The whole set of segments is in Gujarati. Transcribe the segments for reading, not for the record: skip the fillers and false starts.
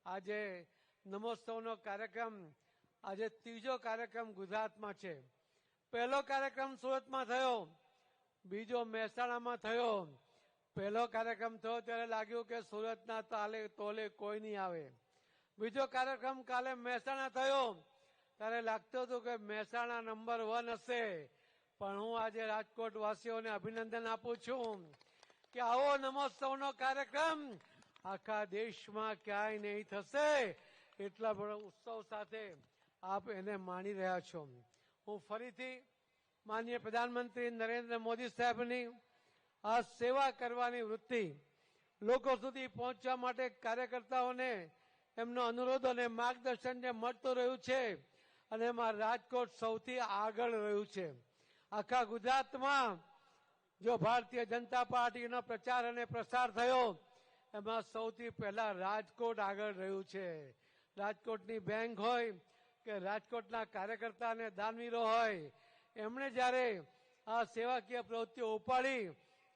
આજે નમોત્સવનો કાર્યક્રમ આજે ત્રીજો કાર્યક્રમ ગુજરાતમાં છે। પહેલો કાર્યક્રમ સુરતમાં થયો, બીજો મહેસાણામાં થયો। પહેલો કાર્યક્રમ થયો ત્યારે લાગ્યું કે સુરતના તાલે તોલે કોઈ નહીં આવે। બીજો કાર્યક્રમ કાલે મહેસાણા થયો ત્યારે લાગતું હતું કે મહેસાણા નંબર 1 હશે, પણ હું આજે રાજકોટ વાસીઓને અભિનંદન આપું છું કે આવો નમોત્સવનો કાર્યક્રમ આખા દેશમાં ક્યાંય નહીં થશે। એટલા બધા ઉત્સવ સાથે આપ એને માણી રહ્યા છો। હું ફરીથી માનનીય પ્રધાનમંત્રી નરેન્દ્ર મોદી સાહેબની આ સેવા કરવાની વૃત્તિ લોકો સુધી પહોંચવા માટે કાર્યકર્તાઓને એમનો અનુરોધ અને માર્ગદર્શન જે મળતું રહ્યું છે અને એમાં રાજકોટ સૌથી આગળ રહ્યું છે। આખા ગુજરાતમાં જો ભારતીય જનતા પાર્ટીનો પ્રચાર અને પ્રસાર થયો એમાં સૌથી પહેલા રાજકોટ આગળ રહ્યું છે। રાજકોટની બેંક હોય કે રાજકોટના કાર્યકર્તા અને દાનવીરો હોય, એમણે જ્યારે આ સેવાકીય પ્રવૃત્તિઓ ઉપાડી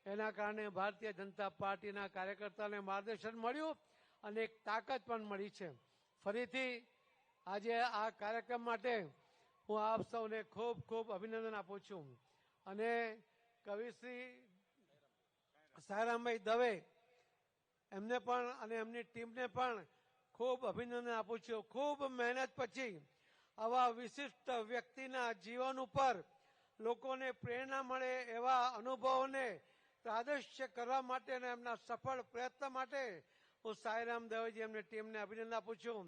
એના કારણે ભારતીય જનતા પાર્ટીના કાર્યકર્તાને માર્ગદર્શન મળ્યું અને એક તાકાત પણ મળી છે। ફરીથી આજે આ કાર્યક્રમ માટે હું આપ સૌને ખૂબ ખૂબ અભિનંદન આપું છું અને કવિશ્રી સાયરામભાઈ દવે એમને પણ અને એમની ટીમને પણ ખૂબ અભિનંદન આપું છું। ખૂબ મહેનત પછી આવા વિશિષ્ટ વ્યક્તિના જીવન ઉપર લોકોને પ્રેરણા મળે એવા અનુભવોને પ્રાદેશ્ય કરવા માટે અને એમના સફળ પ્રયત્ન માટે હું સાયરામ દવેજી એમની ટીમને અભિનંદન આપું છું।